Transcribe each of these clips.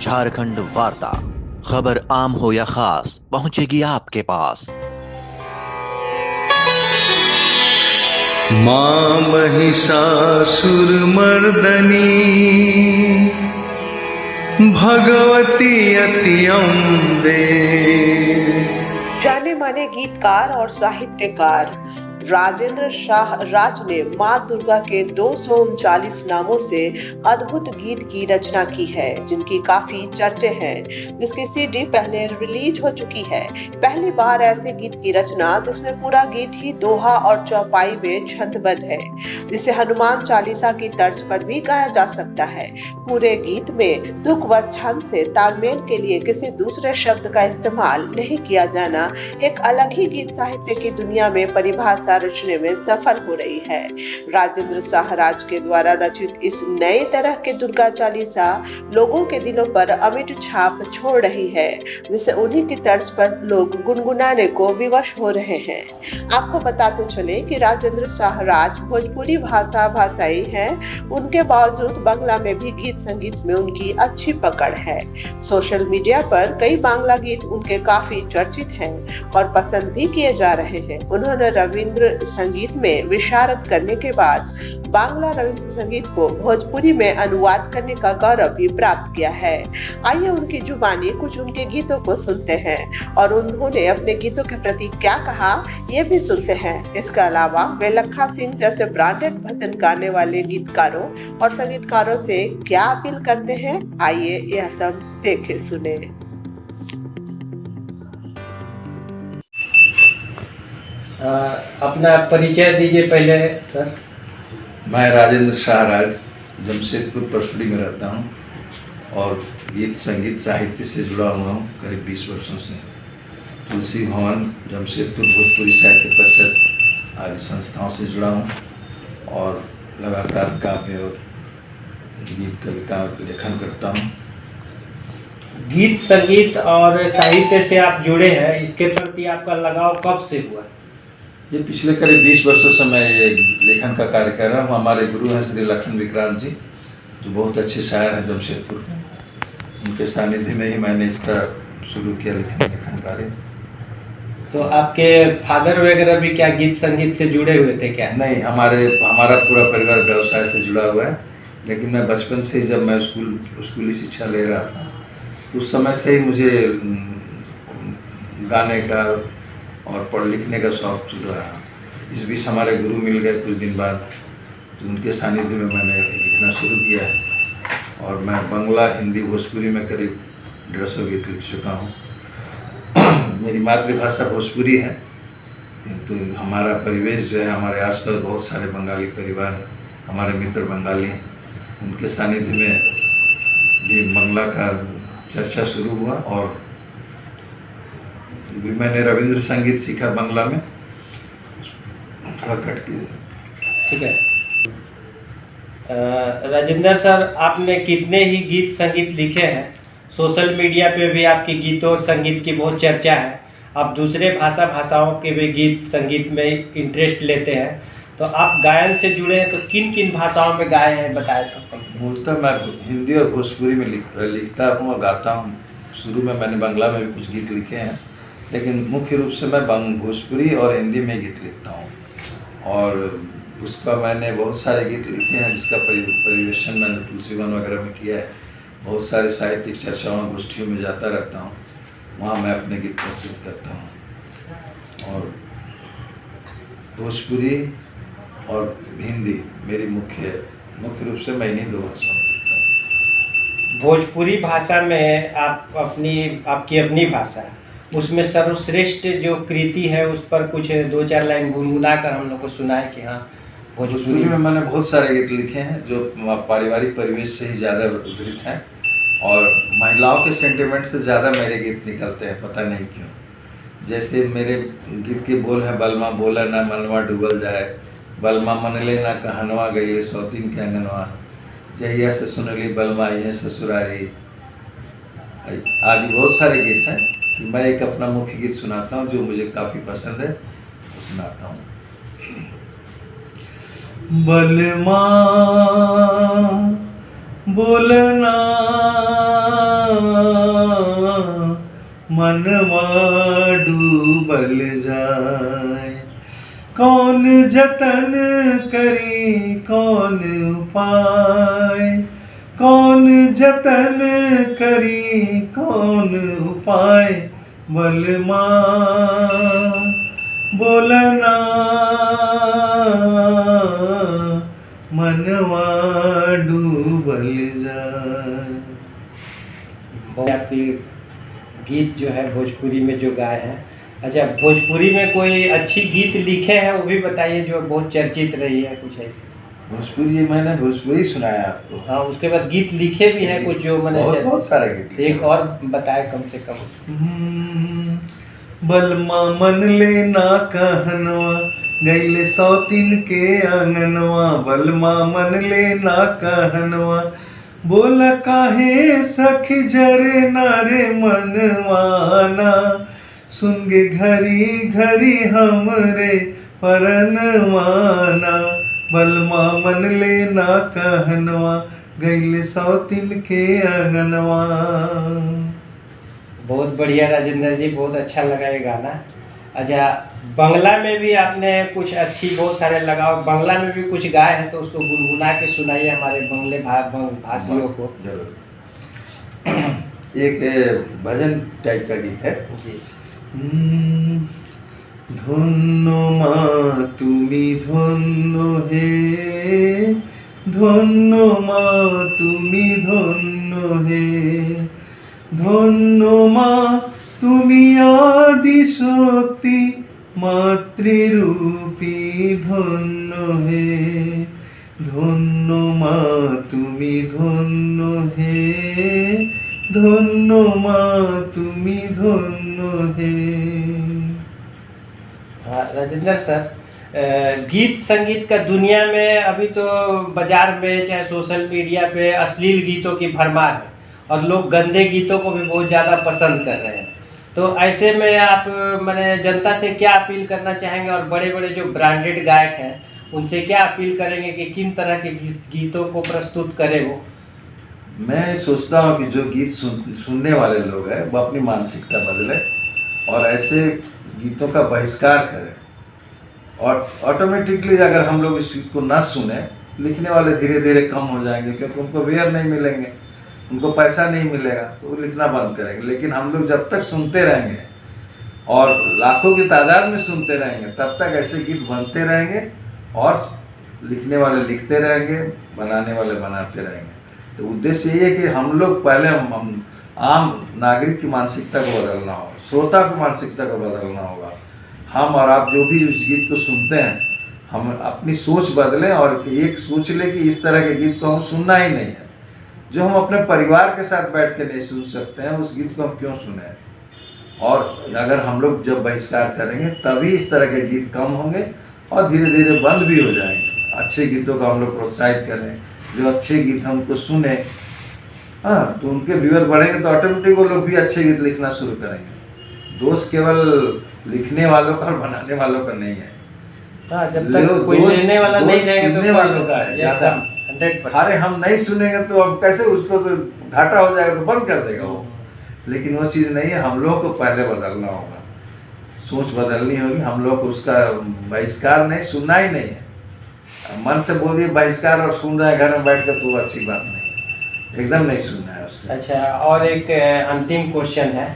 झारखंड वार्ता, खबर आम हो या खास पहुंचेगी आपके पास। मां महिषासुरमर्दनी भगवती अति अम्बे। जाने माने गीतकार और साहित्यकार राजेंद्र शाह राज ने मां दुर्गा के 239 नामों से अद्भुत गीत की रचना की है, जिनकी काफी चर्चे हैं, जिसकी सीडी पहले रिलीज हो चुकी है। पहली बार ऐसे गीत की रचना जिसमें पूरा गीत ही दोहा और चौपाई में छंदबद्ध है, जिसे हनुमान चालीसा की तर्ज पर भी गाया जा सकता है। पूरे गीत में दुख व छंद से तालमेल के लिए किसी दूसरे शब्द का इस्तेमाल नहीं किया जाना एक अलग ही गीत साहित्य की दुनिया में परिभाषा रचने में सफल हो रही है। राजेंद्र शाह राज के द्वारा रचित इस नए तरह के दुर्गा चालीसा लोगों के दिलों पर अमिट छाप छोड़ रही है, जिसे उन्हीं की तर्ज पर लोग गुनगुनाने को विवश हो रहे हैं। आपको बताते चले कि राजेंद्र शाह राज भोजपुरी भाषाई हैं, उनके बावजूद बांग्ला में भी गीत संगीत में उनकी अच्छी पकड़ है। सोशल मीडिया पर कई बांग्ला गीत उनके काफी चर्चित हैं और पसंद भी किए जा रहे हैं। उन्होंने रविंद्र संगीत में विशारद करने के बाद बांग्ला रविंद्र संगीत को भोजपुरी में अनुवाद करने का गौरव भी प्राप्त किया है। आइए उनकी जुबानी कुछ उनके गीतों को सुनते हैं और उन्होंने अपने गीतों के प्रति क्या कहा ये भी सुनते हैं। इसके अलावा वे लखा सिंह जैसे ब्रांडेड भजन गाने वाले गीतकारों और संगीतकारों से क्या अपील करते हैं, आइए यह सब देखे सुने। अपना परिचय दीजिए पहले सर। मैं राजेंद्र शाह राज जमशेदपुर परसुड़ी में रहता हूँ और गीत संगीत साहित्य से जुड़ा हुआ हूँ करीब 20 वर्षों से। तुलसी भवन जमशेदपुर भोजपुरी साहित्य परिषद आदि संस्थाओं से जुड़ा हूँ और लगातार काव्य और गीत कविता लेखन करता हूँ। गीत संगीत और साहित्य से आप जुड़े हैं, इसके प्रति आपका लगाव कब से हुआ? ये पिछले करीब 20 वर्षों से मैं ये लेखन का कार्य कर रहा हूँ। हमारे गुरु हैं श्री लखन विक्रांत जी, जो बहुत अच्छे शायर हैं जमशेदपुर के। उनके सानिध्य में ही मैंने इसका शुरू किया लेखन कार्य। तो आपके फादर वगैरह भी क्या गीत संगीत से जुड़े हुए थे क्या? नहीं, हमारा पूरा परिवार व्यवसाय से जुड़ा हुआ है, लेकिन मैं बचपन से ही जब मैं स्कूली शिक्षा ले रहा था उस समय से ही मुझे गाने का और पढ़ लिखने का शौक शुरू रहा। इस बीच हमारे गुरु मिल गए कुछ दिन बाद, तो उनके सानिध्य में मैंने लिखना शुरू किया है और मैं बांग्ला, हिंदी, भोजपुरी में करीब 150 गीत लिख चुका हूँ। मेरी मातृभाषा भोजपुरी है, किंतु हमारा परिवेश जो है, हमारे आसपास बहुत सारे बंगाली परिवार हैं, हमारे मित्र बंगाली हैं। उनके सानिध्य में भी बांग्ला का चर्चा शुरू हुआ और भी मैंने रविंद्र संगीत सीखा बांग्ला में, थोड़ा कट के। ठीक है। राजेंद्र सर, आपने कितने ही गीत संगीत लिखे हैं। सोशल मीडिया पे भी आपके गीतों और संगीत की बहुत चर्चा है। आप दूसरे भाषाओं के भी गीत संगीत में इंटरेस्ट लेते हैं, तो आप गायन से जुड़े हैं, तो किन किन भाषाओं में गाए हैं बताएं तो। मूलतः मैं हिंदी और भोजपुरी में लिखता हूँ और गाता हूँ। शुरू में मैंने बांग्ला में भी कुछ गीत लिखे हैं, लेकिन मुख्य रूप से मैं भोजपुरी और हिंदी में गीत लिखता हूँ और उसका मैंने बहुत सारे गीत लिखे हैं, जिसका परिवेशन मैंने तुलसी वन वगैरह में किया है। बहुत सारे साहित्यिक चर्चाओं गोष्ठियों में जाता रहता हूँ, वहाँ मैं अपने गीत प्रस्तुत करता हूँ। और भोजपुरी और हिंदी मेरी मुख्य रूप से मैं इन्हीं 2 भाषाओं में लिखता हूँ। भोजपुरी भाषा में आपकी अपनी भाषा है, उसमें सर्वश्रेष्ठ जो कृति है उस पर कुछ 2-4 लाइन गुनगुना कर हम लोग को सुनाए कि हाँ। भोजपुरी में मैंने बहुत सारे गीत लिखे हैं जो पारिवारिक परिवेश से ही ज़्यादा उद्धृत हैं और महिलाओं के सेंटिमेंट से ज़्यादा मेरे गीत निकलते हैं, पता नहीं क्यों। जैसे मेरे गीत के बोल हैं, बलमा बोला ना मनवा डूबल जाए, बलमा मनले ना कहनवा गई सौतीन के अंगनवा, जहिया से सुनली बलमा ये ससुरारी, आदि बहुत सारे गीत हैं। तो मैं एक अपना मुख्य गीत सुनाता हूँ जो मुझे काफ़ी पसंद है, वो सुनाता हूँ। बलमा बोलना मनवा डूबल जाए। कौन जतन करी कौन उपाय, कौन जतन करी कौन उपाय, बलमा बोलना मनवा डूबल जाए। आपकी गीत जो है भोजपुरी में जो गाए हैं, अच्छा भोजपुरी में कोई अच्छी गीत लिखे हैं वो भी बताइए जो बहुत चर्चित रही है, कुछ ऐसे। भोजपुरी मैंने भोजपुरी सुनाया आपको। हाँ, उसके बाद गीत लिखे भी हैं कुछ जो मैंने बहुत सारे गीत। एक और बताए कम से कम। बलमा मन ले ना कहनवा गईले सौतीन के आंगनवा, बलमा मन ले ना कहनवा बोला काहे सखी जरे नारे मनवाना, सुनगे घरी घरी हमरे परनवाना, बलमा मन ले ना कहनवा गईले सौतीन के आंगनवा। बहुत बढ़िया राजेंद्र जी, बहुत अच्छा लगा ये गाना। अच्छा, बंगला में भी आपने कुछ अच्छी बहुत सारे लगाओ, बंगला में भी कुछ गाए हैं तो उसको गुनगुना के सुनाइए हमारे बंगले भाषियों को। एक भजन टाइप का गीत है जी। धन्य माँ तुमी धन्य हे, धन्य माँ तुमी धन्य हे, धन्य माँ तुमी आदि शक्ति मातृरूपी धन्य हे, धन्य माँ तुमी धन्य हे, धन्य माँ तुमी धन्य हे। हाँ राजेंद्र सर, गीत संगीत का दुनिया में अभी तो बाजार में चाहे सोशल मीडिया पे अश्लील गीतों की भरमार है और लोग गंदे गीतों को भी बहुत ज़्यादा पसंद कर रहे हैं। तो ऐसे में आप मैंने जनता से क्या अपील करना चाहेंगे और बड़े बड़े जो ब्रांडेड गायक हैं उनसे क्या अपील करेंगे कि किन तरह के गीतों को प्रस्तुत करें वो? मैं सोचता हूँ कि जो गीत सुनने वाले लोग हैं वो अपनी मानसिकता बदले और ऐसे गीतों का बहिष्कार करें, और ऑटोमेटिकली अगर हम लोग इस गीत को ना सुने, लिखने वाले धीरे धीरे कम हो जाएंगे क्योंकि उनको वेयर नहीं मिलेंगे, उनको पैसा नहीं मिलेगा तो वो लिखना बंद करेंगे। लेकिन हम लोग जब तक सुनते रहेंगे और लाखों की तादाद में सुनते रहेंगे तब तक ऐसे गीत बनते रहेंगे और लिखने वाले लिखते रहेंगे, बनाने वाले बनाते रहेंगे। तो उद्देश्य ये है कि हम लोग पहले हम आम नागरिक की मानसिकता को बदलना होगा, श्रोता की मानसिकता को बदलना होगा। हम और आप जो भी इस गीत को सुनते हैं हम अपनी सोच बदलें और एक सोच लें कि इस तरह के गीत को हम सुनना ही नहीं है। जो हम अपने परिवार के साथ बैठ के नहीं सुन सकते हैं उस गीत को हम क्यों सुने। और अगर हम लोग जब बहिष्कार करेंगे तभी इस तरह के गीत कम होंगे और धीरे धीरे बंद भी हो जाएंगे। अच्छे गीतों को हम लोग प्रोत्साहित करें, जो अच्छे गीत हमको सुने, हाँ, तो उनके व्यूअर बढ़ेंगे तो ऑटोमेटिक वो लोग भी अच्छे गीत लिखना शुरू करेंगे। दोष केवल लिखने वालों का और बनाने वालों का नहीं है। हाँ, जब तक कोई लिखने वाला नहीं रहेगा तो सुनने वालों का है ज़्यादा। 100%। अरे हम नहीं सुनेंगे तो अब कैसे, उसको तो घाटा हो जाएगा तो बंद कर देगा वो। लेकिन वो चीज़ नहीं है, हम लोग को पहले बदलना होगा, सोच बदलनी होगी। हम लोग को उसका बहिष्कार नहीं, सुनना ही नहीं है। मन से बोल दिए बहिष्कार और सुन रहे हैं घर में बैठ कर तो अच्छी बात नहीं है, एकदम नहीं सुनना है उसको। अच्छा, और एक अंतिम क्वेश्चन है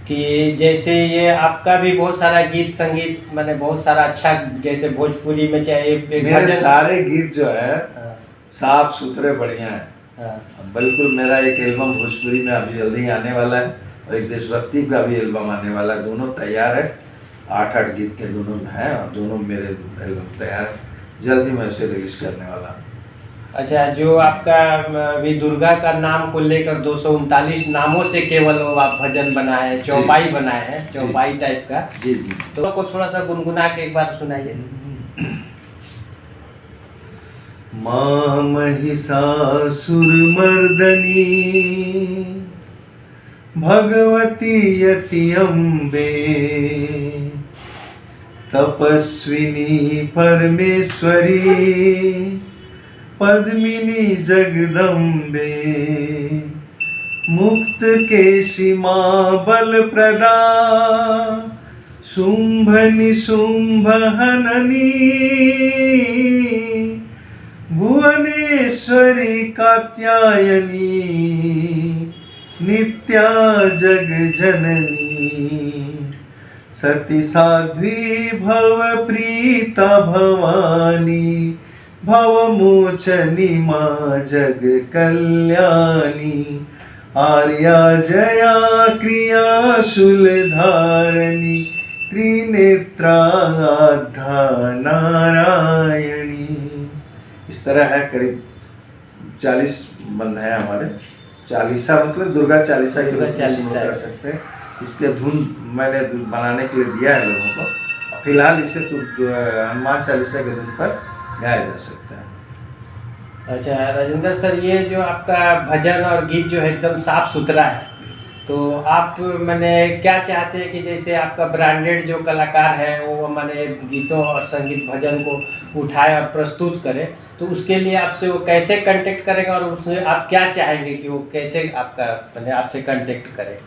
कि जैसे ये आपका भी बहुत सारा गीत संगीत मैंने बहुत सारा अच्छा, जैसे भोजपुरी में चाहे मेरे सारे गीत जो है हाँ, साफ सुथरे बढ़िया है। हाँ, बिल्कुल मेरा एक एल्बम भोजपुरी में अभी जल्दी ही आने वाला है और एक देशभक्ति का भी एल्बम आने वाला है। दोनों तैयार है, 8-8 गीत के दोनों हैं और दोनों मेरे एल्बम तैयार है। जल्द ही मैं उसे रिलीज करने वाला हूँ। अच्छा, जो आपका अभी दुर्गा का नाम को लेकर 239 नामों से केवल वो आप भजन बनाए हैं, चौपाई बनाए हैं, चौपाई टाइप का। जी जी। तो को थोड़ा सा गुनगुना के एक बार सुनाइए। माँ महिषासुर मर्दनी भगवती यति अम्बे, तपस्विनी परमेश्वरी पद्मिनी जगदम्बे, मुक्त केशिमा बल प्रदा शुंभ निशुंभ हननी भुवनेश्वरी कात्यायनी नित्या जग जननी सती साध्वी भव प्रीता भवानी भवमोचनी मां जग कल्याणी आर्या जया क्रिया शूलधारणी त्रिनेत्रा नारायणी। इस तरह है, करीब 40 बंद है हमारे। चालीसा मतलब दुर्गा चालीसा के रूप में शुरू कर सकते हैं। इसके धुन मैंने बनाने के लिए दिया है लोगों को। फिलहाल इसे तो हनुमान चालीसा के धुन पर गाया जा सकता है। अच्छा राजेंद्र सर, ये जो आपका भजन और गीत जो है एकदम साफ सुथरा है, तो आप मैंने क्या चाहते हैं कि जैसे आपका ब्रांडेड जो कलाकार है वो मैंने गीतों और संगीत भजन को उठाए और प्रस्तुत करे, तो उसके लिए आपसे वो कैसे कांटेक्ट करेगा और उसमें आप क्या चाहेंगे कि वो कैसे आपका मैंने आपसे कांटेक्ट करें?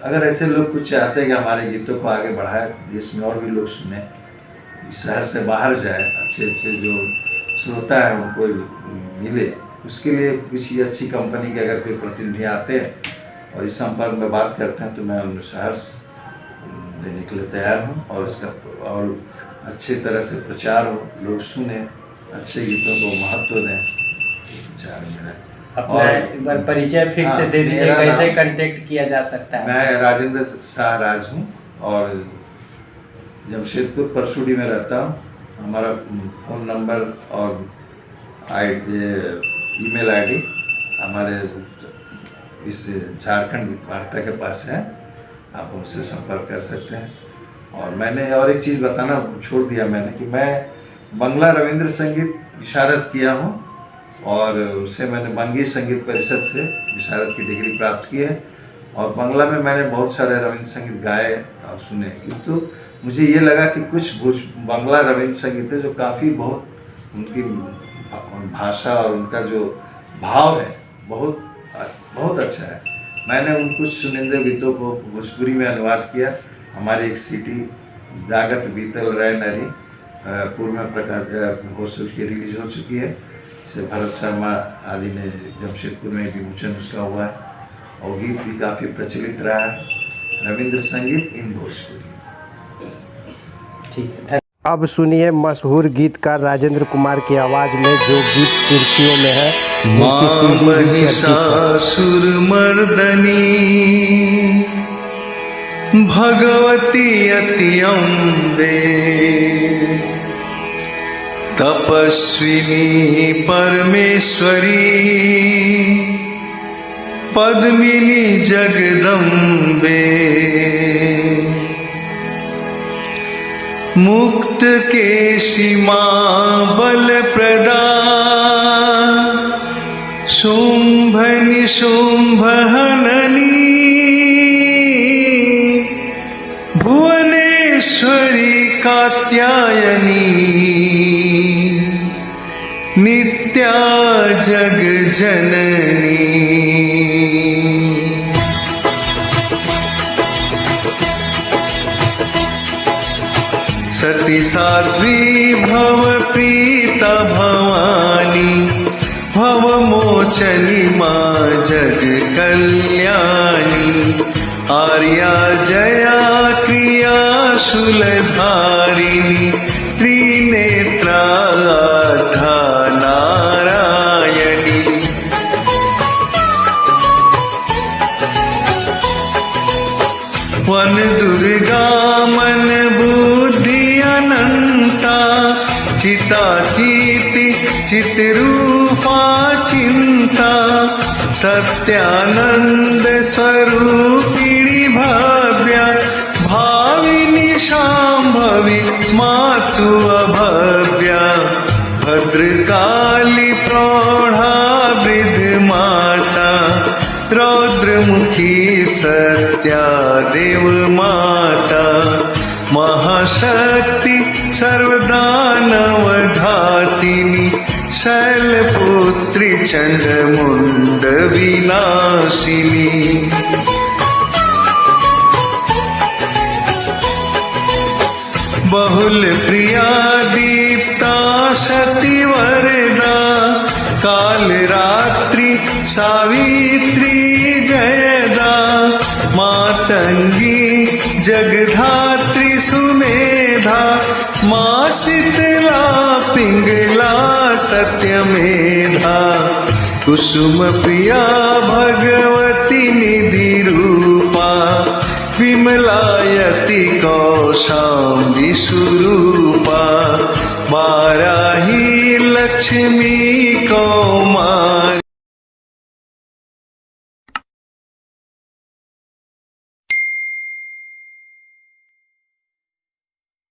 अगर ऐसे लोग कुछ चाहते हैं कि हमारे गीतों को आगे बढ़ाए, देश में और भी लोग सुने, शहर से बाहर जाए, अच्छे अच्छे जो श्रोता है उनको मिले, उसके लिए किसी अच्छी कंपनी के अगर कोई प्रतिनिधि आते हैं और इस संपर्क में बात करते हैं तो मैं उन्हें शहर देने के लिए तैयार हूँ। और इसका और अच्छी तरह से प्रचार हो, लोग सुने, अच्छे गीतों को महत्व दें, विचार मेरा। अपना एक बार परिचय फिर से दे दीजिए, कैसे कांटेक्ट किया जा सकता है? मैं राजेंद्र शाह राज हूँ और जमशेदपुर परसुडी में रहता हूँ। हमारा फ़ोन नंबर और ईमेल आईडी हमारे इस झारखंड वार्ता के पास है, आप उनसे संपर्क कर सकते हैं। और मैंने और एक चीज़ बताना छोड़ दिया मैंने कि मैं बंगला रविंद्र संगीत विशारद किया हूँ और उससे मैंने बंगी संगीत परिषद से विशारद की डिग्री प्राप्त की है। और बंगला में मैंने बहुत सारे रविंद्र संगीत गाए और सुने, किंतु मुझे ये लगा कि कुछ बंगला रविंद्र संगीत है जो काफ़ी बहुत उनकी भाषा और उनका जो भाव है बहुत अच्छा है। मैंने उन कुछ सुनिंदे गीतों को भोजपुरी में अनुवाद किया। हमारी एक सीडी दागत बीतल रह नरी पूर्व में प्रकाश रिलीज हो चुकी है। इसे भरत शर्मा आदि ने जमशेदपुर में विमोचन उसका हुआ है और गीत भी काफ़ी प्रचलित रहा है। रविंद्र संगीत इन भोजपुरी। ठीक है। अब सुनिए मशहूर गीतकार राजेंद्र कुमार की आवाज में जो गीत सुर्खियों में है। मां महिषासुर मर्दनी भगवती अति अम्बे तपस्विनी परमेश्वरी पद्मिनी जगदम्बे मुक्त केशिमा बल प्रदा शुंभ निशुंभ हननी भुवनेश्वरी कात्यायनी नित्या जग जननी। सती साध्वी भव प्रीता भवानी भवमोचनी मां जग कल्याणी आर्या जया क्रिया शूलधारिणी त्रिनेत्रा नारायणी। वन दुर्गा मन बुद्धि अनंता चिता चीति चितरूपा चिंता सत्यानंद स्वरूपिणी भव्या भाविनी शांभवी मातु अभव्या भद्रकाली प्रौढ़ा वृद्ध माता रौद्रमुखी सत्या देव माता महाशक्ति सर्वदानव धातिनी शैलपुत्री चंडमुंड विनाशिनी। बहुल प्रिया दीप्ता सती वरदा, काल रात्रि सावित्री जयदा। मातंगी जगधात्री सुमेधा, माँ शीतला पिंगला सत्यमेधा। कुसुम प्रिया भगवती निधि रूपा, विमलायति कौशाम्बी स्वरूपा। वाराही लक्ष्मी कौमारी,